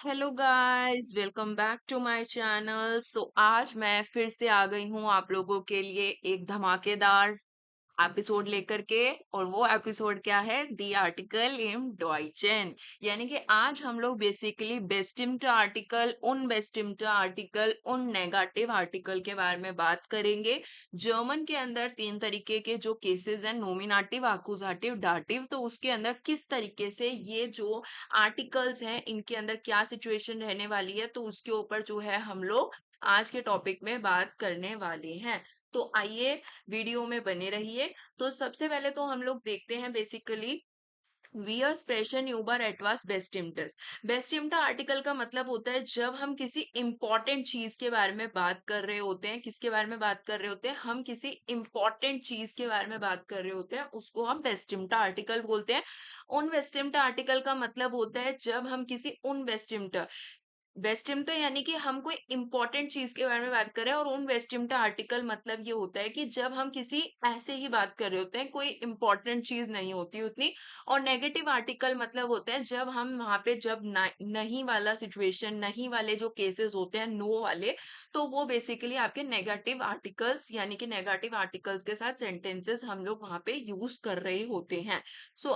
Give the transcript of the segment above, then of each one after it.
Hello guys, welcome back to my channel. आज मैं फिर से आ गई हूँ आप लोगों के लिए एक धमाकेदार एपिसोड लेकर के। और वो एपिसोड क्या है? दी आर्टिकल इन डॉइचन। यानी कि आज हम लोग बेसिकली बेस्टिम्ड आर्टिकल, उन बेस्टिम्ड आर्टिकल, उन नेगेटिव आर्टिकल के बारे में बात करेंगे। जर्मन के अंदर तीन तरीके के जो केसेस हैं, नोमिनेटिव, अकुजाटिव, डाटिव, तो उसके अंदर किस तरीके से ये जो आर्टिकल्स हैं इनके अंदर क्या सिचुएशन रहने वाली है, तो उसके ऊपर जो है हम लोग आज के टॉपिक में बात करने वाले हैं। तो आइए वीडियो में बने रहिए। तो सबसे पहले तो हम लोग देखते हैं बेसिकली वियर स्प्रेशन यूबर एटवास बेस्टिम्टस। बेस्टिम्टा आर्टिकल का मतलब होता है जब हम किसी इंपॉर्टेंट चीज के बारे में बात कर रहे होते हैं। किसके बारे में बात कर रहे होते हैं? हम किसी इंपॉर्टेंट चीज के बारे में बात कर रहे होते हैं, उसको हम बेस्टिम्टा आर्टिकल बोलते हैं। उन वेस्टिम्टा आर्टिकल का मतलब होता है जब हम किसी उन वेस्टिम्टा, वेस्टिम्टा यानी कि हम कोई इंपॉर्टेंट चीज के बारे में बात कर रहे हैं। और उन वेस्टिम्टा आर्टिकल मतलब ये होता है कि जब हम किसी ऐसे ही बात कर रहे होते हैं, कोई इंपॉर्टेंट चीज नहीं होती उतनी। और नेगेटिव आर्टिकल मतलब होते हैं जब हम वहां पे जब नहीं वाला सिचुएशन, नहीं वाले जो केसेस होते हैं, नो वाले, तो वो बेसिकली आपके नेगेटिव आर्टिकल्स, यानी कि नेगेटिव आर्टिकल्स के साथ सेंटेंसेस हम लोग वहां पे यूज कर रहे होते हैं।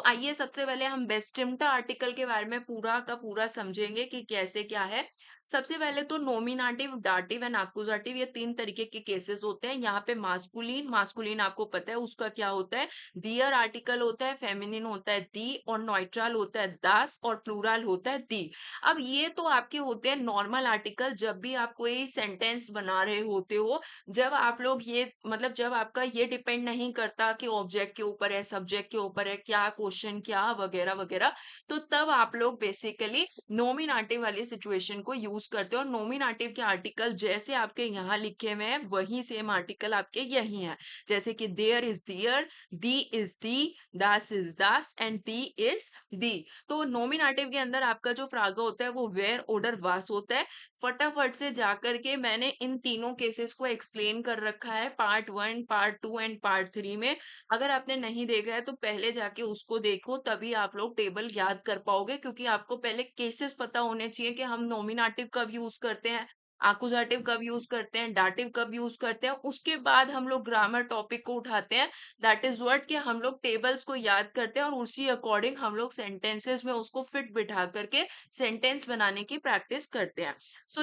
आइए सबसे पहले हम बेस्टिम्टा आर्टिकल के बारे में पूरा का पूरा समझेंगे कि कैसे क्या है। सबसे पहले तो नोमिनेटिव, डाटिव एंड अक्यूजेटिव, ये तीन तरीके के केसेस होते हैं। यहाँ पे मास्कुलिन, मास्कुलिन आपको पता है उसका क्या होता है? दियर आर्टिकल होता है, फेमिनिन होता है दी, और न्यूट्रल होता है दास, और प्लूरल होता है दी। अब ये तो आपके होते हैं नॉर्मल आर्टिकल। जब भी आप कोई सेंटेंस बना रहे होते हो, जब आप लोग ये मतलब जब आपका ये डिपेंड नहीं करता कि ऑब्जेक्ट के ऊपर है, सब्जेक्ट के ऊपर है, क्या क्वेश्चन, क्या वगैरह वगैरह, तो तब आप लोग बेसिकली नोमिनेटिव वाली सिचुएशन को यूज करते हो। और नोमिनेटिव के आर्टिकल जैसे आपके यहाँ लिखे हुए हैं वही सेम आर्टिकल आपके यही है। जैसे कि देयर इज दियर, दी इज दी, दास इज दास, एंड दी इज दी। तो नोमिनेटिव के अंदर आपका जो फ्रागा होता है वो वेयर, ओडर, वास होता है। फटाफट से जाकर के मैंने इन तीनों केसेस को एक्सप्लेन कर रखा है पार्ट 1, पार्ट 2 एंड पार्ट 3 में। अगर आपने नहीं देखा है तो पहले जाके उसको देखो, तभी आप लोग टेबल याद कर पाओगे। क्योंकि आपको पहले केसेस पता होने चाहिए कि हम नोमिनेटिव कब यूज करते हैं, आकुजाटिव कब यूज करते हैं, डाटिव कब यूज करते हैं। उसके बाद हम लोग ग्रामर टॉपिक को उठाते हैं। दैट इज वर्ड कि हम लोग टेबल्स को याद करते हैं और उसी अकॉर्डिंग हम लोग सेंटेंसेस में उसको फिट बिठा करके सेंटेंस बनाने की प्रैक्टिस करते हैं।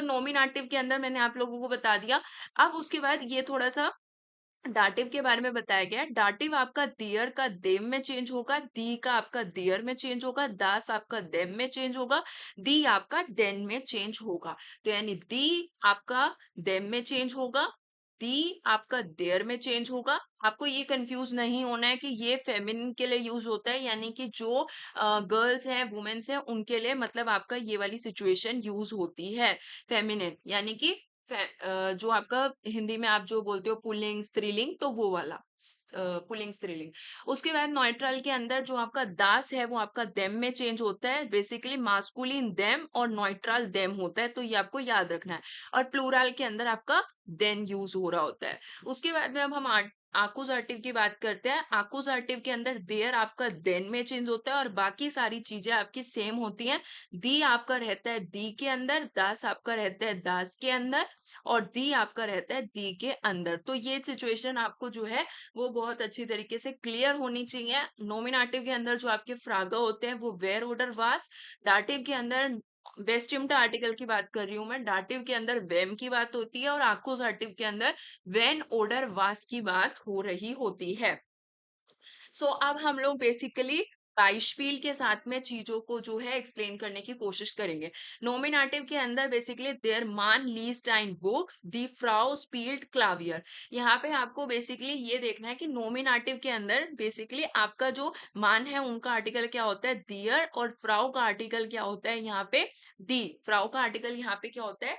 नोमिनेटिव के अंदर मैंने आप लोगों को बता दिया। अब उसके बाद ये थोड़ा सा डाटिव के बारे में बताया गया है। डाटिव आपका दियर का देम में चेंज होगा, दी का आपका दियर में चेंज होगा, दास आपका देम में चेंज होगा, दी आपका देन में चेंज होगा। तो यानी दी आपका देम में चेंज होगा, दी आपका देयर में चेंज होगा। आपको ये कंफ्यूज नहीं होना है कि ये फेमिनिन के लिए यूज होता है, यानी कि जो गर्ल्स हैं, वुमेन्स हैं, उनके लिए मतलब आपका ये वाली सिचुएशन यूज होती है। फेमिनिन यानी कि जो आपका हिंदी में आप जो बोलते हो पुल्लिंग, स्त्रीलिंग, तो वो वाला पुल्लिंग, स्त्रीलिंग। उसके बाद न्यूट्रल के अंदर जो आपका दास है वो आपका देम में चेंज होता है। बेसिकली मास्कुलिन देम और न्यूट्रल देम होता है, तो ये आपको याद रखना है। और प्लूरल के अंदर आपका देन यूज हो रहा होता है। उसके बाद में अब हम आकुजाटिव की बात करते हैं। आकुजाटिव के अंदर देयर आपका देन में चेंज होता है और बाकी सारी चीजें आपकी सेम होती हैं। दी आपका रहता है दी के अंदर, दास आपका रहता है दास के अंदर, और दी आपका रहता है दी के अंदर। तो ये सिचुएशन आपको जो है वो बहुत अच्छी तरीके से क्लियर होनी चाहिए। नोमिनेटिव के अंदर जो आपके फ्रागा होते हैं वो वेयर, ओडर, वास। डाटिव के अंदर वेस्टिम्टा आर्टिकल की बात कर रही हूं मैं, डाटिव के अंदर वेम की बात होती है, और आकुजाटिव के अंदर वेन, ओडर, वास की बात हो रही होती है। अब हम लोग बेसिकली बाइशपील के साथ में चीजों को जो है एक्सप्लेन करने की कोशिश करेंगे। नोमिनेटिव के अंदर बेसिकली देयर मान लीस्ट आइन बुक, दी फ्राउ स्पील्ड क्लावियर। यहाँ पे आपको बेसिकली ये देखना है कि नोमिनेटिव के अंदर बेसिकली आपका जो मान है उनका आर्टिकल क्या होता है? दियर, और फ्राउ का आर्टिकल क्या होता है यहाँ पे? दी। फ्राउ का आर्टिकल यहाँ पे क्या होता है?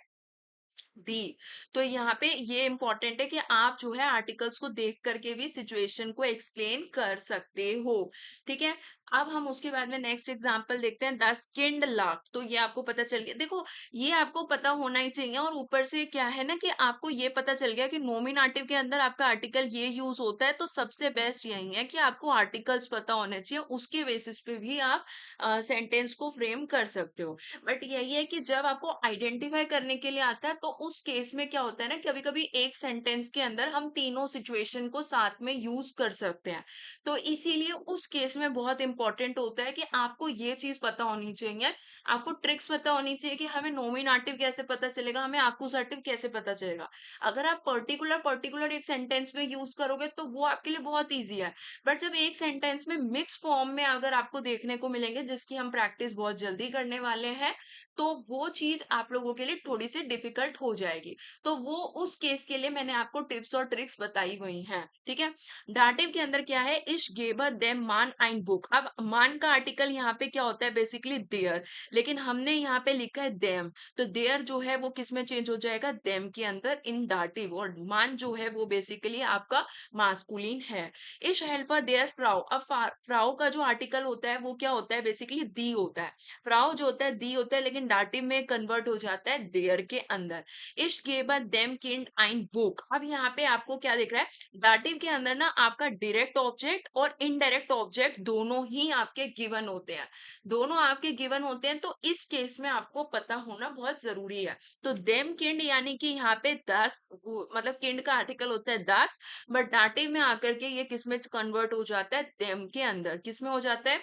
दी। तो यहाँ पे ये इम्पोर्टेंट है कि आप जो है आर्टिकल्स को देख करके भी सिचुएशन को एक्सप्लेन कर सकते हो। ठीक है? अब हम उसके बाद में नेक्स्ट एग्जांपल देखते हैं, द स्किन्ड लार्क। तो ये आपको पता चल गया। देखो, ये आपको पता होना ही चाहिए, और ऊपर से क्या है ना कि आपको ये पता चल गया कि नॉमिनेटिव के अंदर आपका आर्टिकल ये यूज होता है, तो सबसे बेस्ट यही है कि आपको आर्टिकल्स पता होने चाहिए, उसके बेसिस पे भी आप सेंटेंस को फ्रेम कर सकते हो। बट यही है कि जब आपको आइडेंटिफाई करने के लिए आता है, तो उस केस में क्या होता है ना, कभी कभी एक सेंटेंस के अंदर हम तीनों सिचुएशन को साथ में यूज कर सकते हैं। तो इसीलिए उस केस में बहुत इंपॉर्टेंट होता है कि आपको ये चीज पता होनी चाहिए, आपको ट्रिक्स पता होनी चाहिए कि हमें नॉमिनेटिव कैसे पता चलेगा, हमें एक्कुजेटिव कैसे पता चलेगा। अगर आप पर्टिकुलर पर्टिकुलर एक सेंटेंस में यूज करोगे तो वो आपके लिए बहुत ईजी है। बट जब एक सेंटेंस में मिक्स फॉर्म में अगर आपको देखने को मिलेंगे, जिसकी हम प्रैक्टिस बहुत जल्दी करने वाले हैं, तो वो चीज आप लोगों के लिए थोड़ी सी डिफिकल्ट हो जाएगी। तो वो उस केस के लिए मैंने आपको टिप्स और ट्रिक्स बताई हुई हैं। ठीक है? डाटिव के अंदर क्या है, इश गेबर देम मान आइन बुक। अब मान का आर्टिकल यहाँ पे क्या होता है, बेसिकली देयर, लेकिन हमने यहाँ पे लिखा है देम। तो देयर जो है वो किस में चेंज हो जाएगा, देम के अंदर इन डाटिव, और मान जो है वो बेसिकली आपका मास्कुलिन है। इश हेल्पर देयर फ्राउ। अब फ्राउ का जो आर्टिकल होता है वो क्या होता है, बेसिकली दी होता है। फ्राउ जो होता है दी होता है, लेकिन डाटिव में कन्वर्ट हो जाता है देयर के अंदर। इश गेबर देम किंड आइन बुक। अब यहाँ पे आपको क्या दिख रहा है, डाटिव के अंदर ना आपका डायरेक्ट ऑब्जेक्ट और इनडायरेक्ट ऑब्जेक्ट दोनों ही आपके गिवन होते हैं। दोनों आपके गिवन होते हैं, तो इस केस में आपको पता होना बहुत जरूरी है। तो देम किंड यानी कि यहाँ पे 10, मतलब किंड का आर्टिकल होता है 10, बट डाटिव में आकर के ये किस में कन्वर्ट हो जाता है, देम के अंदर। किस में हो जाता है,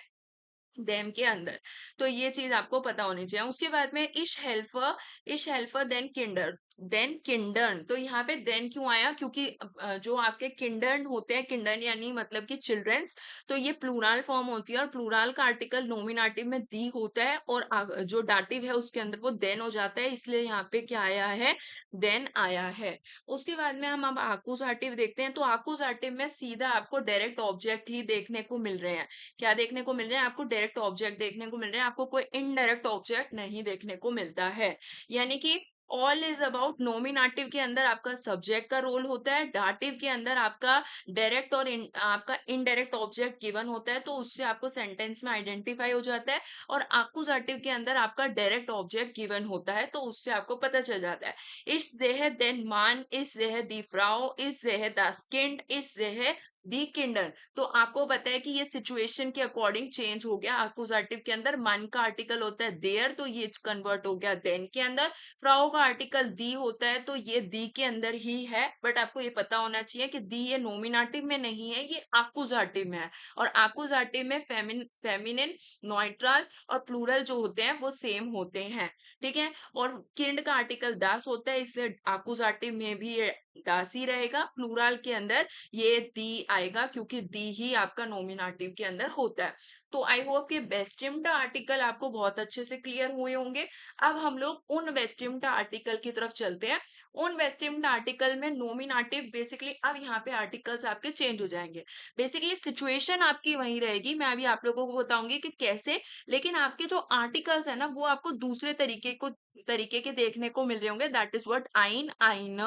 देम के अंदर। तो ये चीज आपको पता होनी चाहिए। उसके बाद में इश हेल्फर देन किंडर, देन किंडर्न। तो यहाँ पे देन क्यों आया, क्योंकि जो आपके किंडर्न होते हैं, किंडर्न यानी मतलब कि चिल्ड्रंस, तो ये प्लूरल फॉर्म होती है, और प्लूरल का आर्टिकल नोमिनेटिव में दी होता है, और जो डाटिव है उसके अंदर वो देन हो जाता है, इसलिए यहाँ पे क्या आया है, देन आया है। उसके बाद में हम अब आकुजाटिव देखते हैं। तो आकुजाटिव में सीधा आपको डायरेक्ट ऑब्जेक्ट ही देखने को मिल रहे हैं। क्या देखने को मिल रहे हैं, आपको डायरेक्ट ऑब्जेक्ट देखने को मिल रहे हैं, आपको कोई इनडायरेक्ट ऑब्जेक्ट नहीं देखने को मिलता है। यानी कि ऑल इज अबाउट, नोमिनेटिव के अंदर आपका सब्जेक्ट का रोल होता है, डाटिव के अंदर आपका डायरेक्ट और आपका इनडायरेक्ट ऑब्जेक्ट गिवन होता है, तो उससे आपको सेंटेंस में आइडेंटिफाई हो जाता है। और आकुजाटिव के अंदर आपका डायरेक्ट ऑब्जेक्ट गिवन होता है, तो उससे आपको पता चल जाता है। इस देह देन मान, इस देह दी फ्राउ, इस देह द स्किन्ड, इस देह दी किंडर। तो आपको पता है कि ये सिचुएशन के अकॉर्डिंग चेंज हो गया। अकुजाटिव के अंदर मन का आर्टिकल होता है देयर, तो ये कन्वर्ट हो गया देन के अंदर। फ्राउ का आर्टिकल दी होता है, तो ये दी के अंदर ही है। बट आपको ये पता होना चाहिए कि दी ये नोमिनेटिव में नहीं है, ये आकुजाटिव में है। और आकुजाटिव में फेमिनिन, न्यूट्रल और प्लूरल जो होते हैं वो सेम होते हैं। ठीक है? और किंड का आर्टिकल दास होता है, इसलिए आकुजाटिव में भी ये दास ही रहेगा। प्लूरल के अंदर ये दी आएगा, क्योंकि दी ही आपका नोमिनेटिव के अंदर होता है। तो आई होप कि वेस्टिम्ड आर्टिकल आपको बहुत अच्छे से क्लियर हुए होंगे। अब हम लोग उन वेस्टिम्ड आर्टिकल की तरफ चलते हैं। उन वेस्टिम्ड आर्टिकल में नोमिनेटिव बेसिकली, अब यहाँ पे आर्टिकल्स आपके चेंज हो जाएंगे। बेसिकली सिचुएशन आपकी वही रहेगी, मैं अभी आप लोगों को बताऊंगी कि कैसे, लेकिन आपके जो आर्टिकल्स है ना वो आपको दूसरे तरीके के देखने को मिल रहे होंगे। दैट इज व्हाट आइन, आइन,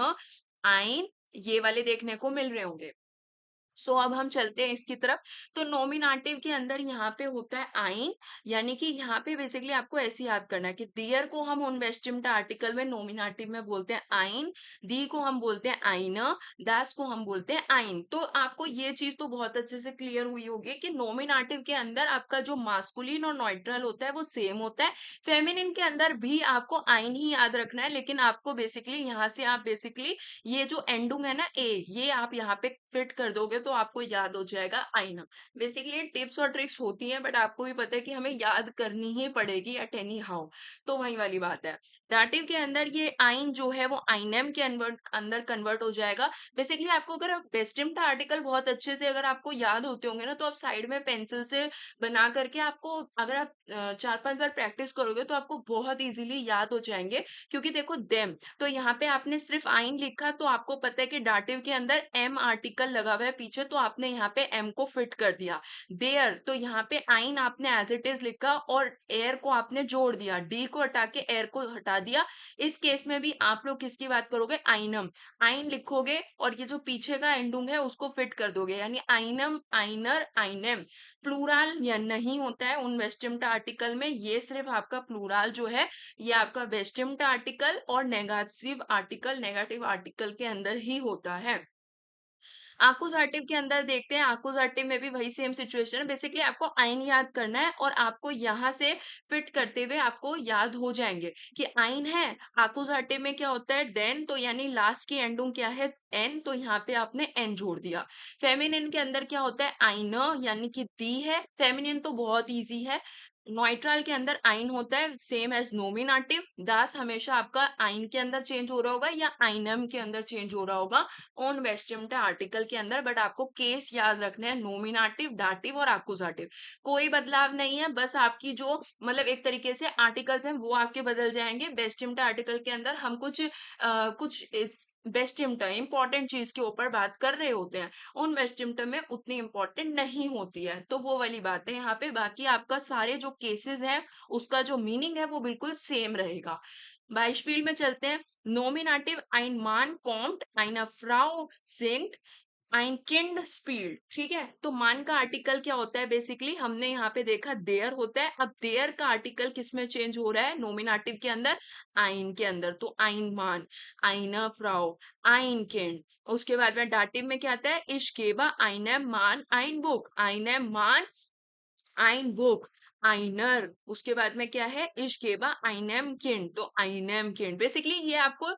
आइन, ये वाले देखने को मिल रहे होंगे। सो अब हम चलते हैं इसकी तरफ। तो नोमिनेटिव के अंदर यहाँ पे होता है आइन, यानी कि यहाँ पे बेसिकली आपको ऐसे याद करना है कि दियर को हम उनवेस्टिम्ड आर्टिकल में नोमिनेटिव में बोलते हैं आइन, दी को हम बोलते हैं आइना, दास को हम बोलते हैं आइन। तो आपको ये चीज तो बहुत अच्छे से क्लियर हुई होगी कि नोमिनेटिव के अंदर आपका जो मास्कुलिन और न्यूट्रल होता है वो सेम होता है। फेमिनिन के अंदर भी आपको आइन ही याद रखना है, लेकिन आपको बेसिकली यहाँ से आप बेसिकली ये जो एंडुंग है ना ए, ये आप यहाँ पे फिट कर दोगे तो आपको याद हो जाएगा आईना। बेसिकली टिप्स और ट्रिक्स होती हैं, बट आपको भी पता है कि हमें याद करनी ही पड़ेगी एट एनी हाउ। तो वही वाली बात है। डाटिव के अंदर ये आइन जो है वो आइनेम के अंदर कन्वर्ट हो जाएगा। बेसिकली आपको अगर बेस्टिम्ड आर्टिकल बहुत अच्छे से अगर आपको याद होते होंगे ना, तो आप साइड में पेंसिल से बना करके आपको, अगर आप 4-5 बार प्रैक्टिस करोगे तो आपको बहुत इजीली याद हो जाएंगे। क्योंकि देखो देम, तो यहाँ पे आपने सिर्फ आइन लिखा, तो आपको पता है कि डाटिव के अंदर एम आर्टिकल लगा हुआ है पीछे, तो आपने यहाँ पे एम को फिट कर दिया। देयर, तो यहाँ पे आइन आपने एज इट इज लिखा और एयर को आपने जोड़ दिया, डी को हटा के एयर को हटा दिया। इस केस में भी आप लोग किसकी बात करोगे, आइनम, आइन लिखोगे और ये जो पीछे का एंडुंग है उसको फिट कर दोगे, यानी आइनम, आइनर, आइनेम। प्लूरल या नहीं होता है उन वेस्टिम्ट आर्टिकल में, ये सिर्फ आपका प्लूरल जो है ये आपका वेस्टिम्ट आर्टिकल और नेगेटिव आर्टिकल के अंदर ही होता है। आकुजाटिव के अंदर देखते हैं, आकुजाटिव में भी वही सेम सिचुएशन है। बेसिकली आपको आइन याद करना है और आपको यहाँ से फिट करते हुए आपको याद हो जाएंगे कि आइन है, आकुजाटिव में क्या होता है, देन, तो यानी लास्ट की एंडिंग क्या है, एन, तो यहाँ पे आपने एन जोड़ दिया। फेमिनिन के अंदर क्या होता है, आइन, यानी कि दी है। फेमिनिन तो बहुत इजी है। न्यूट्रल के अंदर आइन होता है सेम एज नोमिनेटिव। दास हमेशा आपका आइन के अंदर चेंज हो रहा होगा या आइनम के अंदर चेंज हो रहा होगा ऑन वेस्टिम्ट आर्टिकल के अंदर, बट आपको केस याद रखने हैं, नोमिनेटिव, डाटिव और आकुजाटिव। कोई बदलाव नहीं है, बस आपकी जो मतलब एक तरीके से आर्टिकल्स हैं वो आपके बदल जाएंगे। वेस्टिम्ट आर्टिकल के अंदर हम कुछ इस वेस्टिम्ट इंपॉर्टेंट चीज के ऊपर बात कर रहे होते हैं, उन वेस्टिम्ट में उतनी इंपॉर्टेंट नहीं होती है, तो वो वाली बात है यहाँ पे। बाकी आपका सारे जो केसेस हैं उसका जो मीनिंग है वो बिल्कुल सेम रहेगा। बाइशफील्ड में चलते हैं। Nominative, ein Mann kommt, eine Frau singt, ein Kind spielt। ठीक है, तो मान का आर्टिकल क्या होता है, बेसिकली हमने यहाँ पे देखा देयर होता है। अब देयर का आर्टिकल किस में चेंज हो रहा है, नोमिनेटिव के अंदर, आइन के अंदर, तो आइन मान, आइना फ्राउ, आइन किंड। उसके बाद में डाटिव में क्या आता है, ich gebe einem Mann ein Buch, einem Mann ein Buch, आइनर। उसके बाद में क्या है, इश्केबा आइनेम किंड, तो आइनेम किंड। बेसिकली ये आपको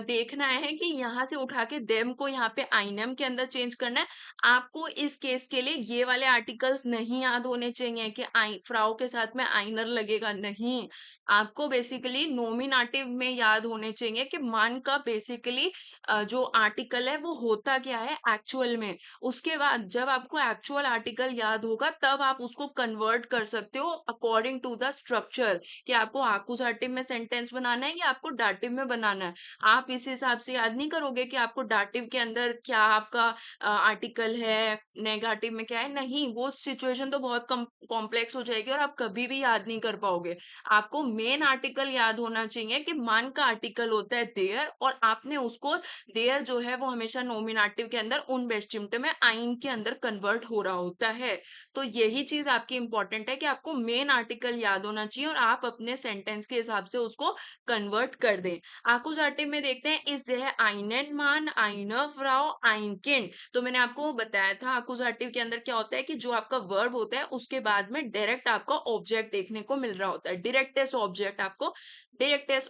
देखना है कि यहाँ से उठा के देम को यहाँ पे आइनेम के अंदर चेंज करना है। आपको इस केस के लिए ये वाले आर्टिकल्स नहीं याद होने चाहिए कि आई फ्राउ के साथ में आइनर लगेगा, नहीं। आपको बेसिकली नोमिनेटिव में याद होने चाहिए कि मान का बेसिकली जो आर्टिकल है वो होता क्या है एक्चुअल में। उसके बाद जब आपको एक्चुअल आर्टिकल याद होगा तब आप उसको कन्वर्ट कर सकते हो अकॉर्डिंग टू द स्ट्रक्चर, कि आपको आकुजाटिव में सेंटेंस बनाना है या आपको डाटिव में बनाना है। आप इस हिसाब से याद नहीं करोगे कि आपको डाटिव के अंदर क्या आपका आर्टिकल है, नेगेटिव में क्या है, नहीं, वो सिचुएशन तो बहुत कॉम्प्लेक्स हो जाएगी और आप कभी भी याद नहीं कर पाओगे। आपको मेन आर्टिकल याद होना चाहिए कि मान का आर्टिकल होता है देयर, और आपने उसको देयर जो है वो हमेशा नोमिनेटिव के अंदर उन वेस्टिम्ट में आइन के अंदर कन्वर्ट हो रहा होता है। तो यही चीज आपकी इंपॉर्टेंट है कि आपको मेन आर्टिकल याद होना चाहिए और आप अपने सेंटेंस के हिसाब से उसको कन्वर्ट कर दें। आकुजाटिव में देखते हैं, इस है आइनन मान, आइनर फ्राउ, आइन किंड। तो मैंने आपको बताया था आकुजाटिव के अंदर क्या होता है कि जो आपका वर्ब होता है उसके बाद में डायरेक्ट आपका ऑब्जेक्ट देखने को मिल रहा होता है, डायरेक्ट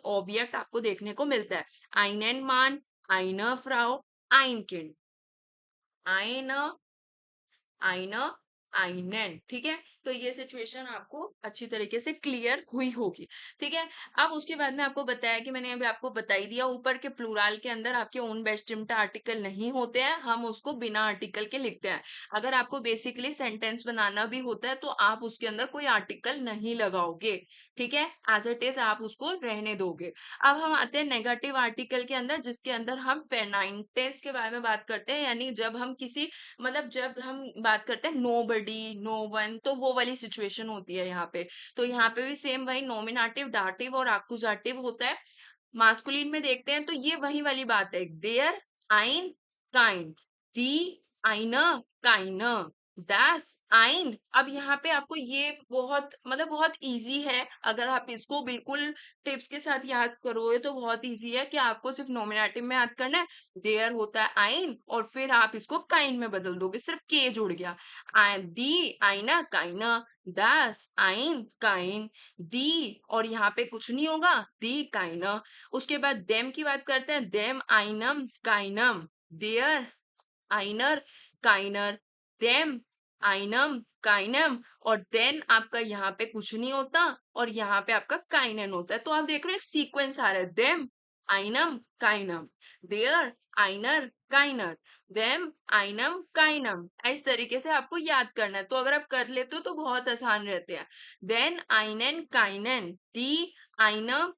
ऑब्जेक्ट आपको देखने को मिलता है। आइनन मान, आइनर फ्राउ, आइन किंड, आइनर, आइनर, आइनेन। ठीक है, तो ये सिचुएशन आपको अच्छी तरीके से क्लियर हुई होगी। ठीक है, अब उसके बाद में आपको बताया कि मैंने अभी आपको बता ही दिया ऊपर के प्लूरल के अंदर आपके ओन बेस्टिम्ट आर्टिकल नहीं होते हैं, हम उसको बिना आर्टिकल के लिखते हैं। अगर आपको बेसिकली सेंटेंस बनाना भी होता है तो आप उसके अंदर कोई आर्टिकल नहीं लगाओगे। ठीक है, एज इट इज आप उसको रहने दोगे। अब हम आते हैं नेगेटिव आर्टिकल के अंदर, जिसके अंदर हम फेनाइटेस के बारे में बात करते हैं, यानी जब हम किसी मतलब जब हम बात करते हैं नो बडी, नो वन, तो वो वाली सिचुएशन होती है यहाँ पे। तो यहाँ पे भी सेम वही नोमिनेटिव, डाटिव और आकुजाटिव होता है। मास्कुलिन में देखते हैं तो ये वही वाली बात है, देयर, आइन, काइंड, दी, आइनर, काइनर, दैस, आइन। अब यहाँ पे आपको ये बहुत मतलब बहुत इजी है, अगर आप इसको बिल्कुल टिप्स के साथ याद करोगे तो बहुत इजी है कि आपको सिर्फ नोमिनेटिव में याद करना है, देयर होता है आइन और फिर आप इसको काइन में बदल दोगे, सिर्फ के जुड़ गया। दी, आइना, काइना, दस, आइन, काइन, दी, और यहाँ पे कुछ नहीं होगा, दी, काइना। उसके बाद देम की बात करते हैं, देम, आइनम, काइनम, देयर, आइनर, काइनर, देम, आइनम, काइनम, और देन आपका यहाँ पे कुछ नहीं होता और यहाँ पे आपका काइनन होता है। तो आप देख रहे हो एक सीक्वेंस आ रहा है, देम, आइनम, काइनम, देयर, आइनर, काइनर, देम, आइनम, काइनम। इस तरीके से आपको याद करना है, तो अगर आप कर लेते हो तो बहुत आसान रहते हैं। देन, आइनन, काइनन, दी, आइनम,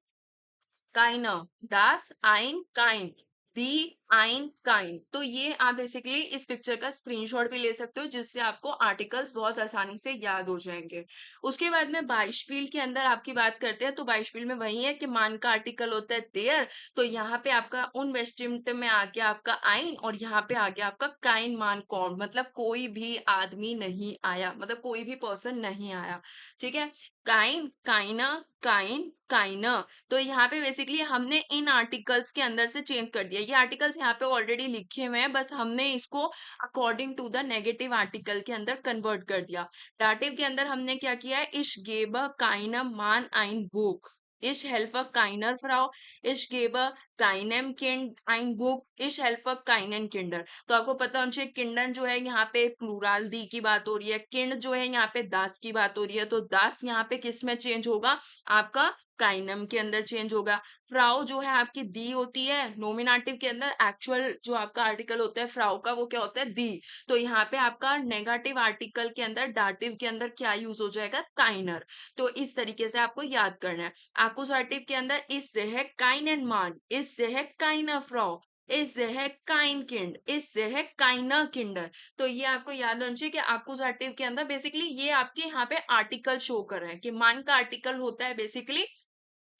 काइनर, das, ein, kind, die, आइन, काइन। तो ये आप बेसिकली इस पिक्चर का स्क्रीनशॉट भी ले सकते हो, जिससे आपको आर्टिकल्स बहुत आसानी से याद हो जाएँगे। उसके बाद में बाइशफ़ील के अंदर आपकी बात करते हैं, तो बाइशफ़ील में वही है कि मान का आर्टिकल होता है देयर, तो यहाँ पे आपका उनवेस्टिम्ड में आ गया आपका आइन और यहाँ पे आ गया आपका काइन मान कौन, मतलब कोई भी आदमी नहीं आया, मतलब कोई भी पर्सन नहीं आया, ठीक है? काइन, काइना, काइन, काइनर। तो यहाँ पे बेसिकली हमने इन आर्टिकल्स के अंदर से चेंज कर दिया। ये आर्टिकल्स यहाँ पे ऑलरेडी लिखे हुए हैं, बस हमने इसको according to the negative article के अंदर कन्वर्ट कर दिया। डाटिव के अंदर हमने क्या किया है, इश गेब काइनम मान आइन बुक, इश हेल्प काइनर फ्राउ, इश गेब काइनेम किंड आइन बुक, इश हेल्प काइनन किंडर। तो आपको पता होना चाहिए किंडन जो है यहाँ पे प्लूराल दी की बात हो रही है, किंड जो है यहाँ पे दास की बात हो रही है, तो दास यहाँ पे किस में चेंज होगा, आपका काइनम के अंदर चेंज होगा। फ्राउ जो है आपकी दी होती है, नोमिनेटिव के अंदर एक्चुअल जो आपका आर्टिकल होता है फ्राउ का वो क्या होता है, दी। तो यहाँ पे आपका नेगेटिव आर्टिकल के अंदर डाटिव के अंदर क्या यूज हो जाएगा, काइनर। तो इस तरीके से आपको याद करना है। एक्कुसाटिव के अंदर इससे है काइनन मान, इससे है काइनर फ्राउ, इससे है काइन किंड, इससे है काइनर किंडर। तो ये आपको याद होना चाहिए कि एक्कुसाटिव के अंदर बेसिकली ये आपके यहाँ पे आर्टिकल शो कर रहे हैं कि मान का आर्टिकल होता है बेसिकली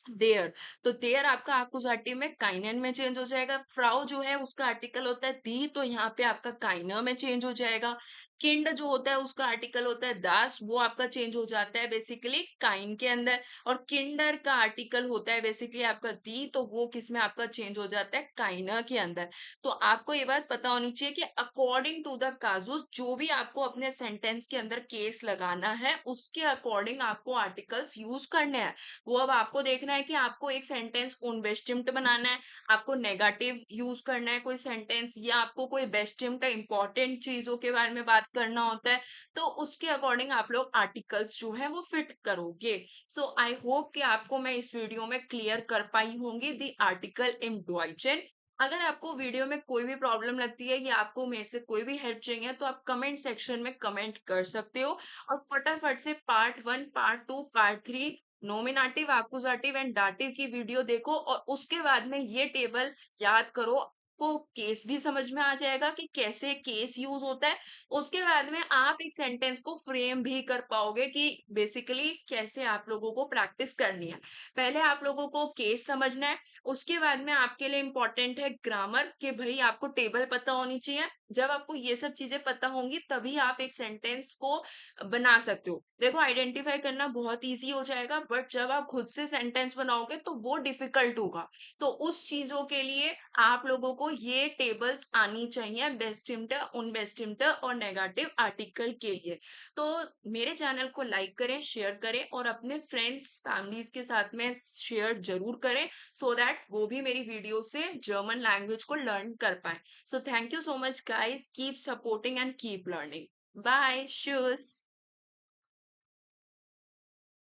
देयर। तो देयर आपका एक्कुसाटिव में काइनन में चेंज हो जाएगा। फ्राउ जो है उसका आर्टिकल होता है दी, तो यहाँ पे आपका काइनर में चेंज हो जाएगा। किंड जो होता है उसका आर्टिकल होता है दास, वो आपका चेंज हो जाता है बेसिकली काइन के अंदर। और किंडर का आर्टिकल होता है बेसिकली आपका दी, तो वो किस में आपका चेंज हो जाता है, काइनर के अंदर। तो आपको ये बात पता होनी चाहिए कि अकॉर्डिंग टू द काजुस जो भी आपको अपने सेंटेंस के अंदर केस लगाना है, उसके अकॉर्डिंग आपको आर्टिकल्स यूज करने हैं। वो अब आपको देखना है कि आपको एक सेंटेंस उनवेस्टिम्ड बनाना है, आपको नेगेटिव यूज करना है कोई सेंटेंस, या आपको कोई बेस्टिम्ड इंपॉर्टेंट चीजों के बारे में बात करना होता है, तो उसके अकॉर्डिंग आप लोग आर्टिकल्स जो है वो फिट करोगे। सो आई होप कि आपको मैं इस वीडियो में क्लियर कर पाई होंगी दी आर्टिकल इन डॉइचन। अगर आपको वीडियो में कोई भी प्रॉब्लम लगती है या आपको मेरे से कोई भी हेल्प चाहिए, तो आप कमेंट सेक्शन में कमेंट कर सकते हो। और फटाफट से part 1, part 2, part 3 nominative, accusative and dative की वीडियो देखो और उसके बाद में ये टेबल याद करो। आपको केस भी समझ में आ जाएगा कि कैसे केस यूज होता है। उसके बाद में आप एक सेंटेंस को फ्रेम भी कर पाओगे कि बेसिकली कैसे आप लोगों को प्रैक्टिस करनी है। पहले आप लोगों को केस समझना है, उसके बाद में आपके लिए इम्पोर्टेंट है ग्रामर, कि भाई आपको टेबल पता होनी चाहिए। जब आपको ये सब चीजें पता होंगी तभी आप एक सेंटेंस को बना सकते हो। देखो आइडेंटिफाई करना बहुत इजी हो जाएगा, बट जब आप खुद से सेंटेंस बनाओगे तो वो डिफिकल्ट होगा। तो उस चीजों के लिए आप लोगों को ये टेबल्स आनी चाहिए, बेस्ट इंटर, उन बेस्ट इंटर और नेगेटिव आर्टिकल के लिए। तो मेरे चैनल को लाइक करें, शेयर करें और अपने फ्रेंड्स फैमिलीज के साथ में शेयर जरूर करें, सो दैट वो भी मेरी वीडियो से जर्मन लैंग्वेज को लर्न कर पाए। So thank you so much guys. Keep supporting and keep learning. Bye. Tschüss.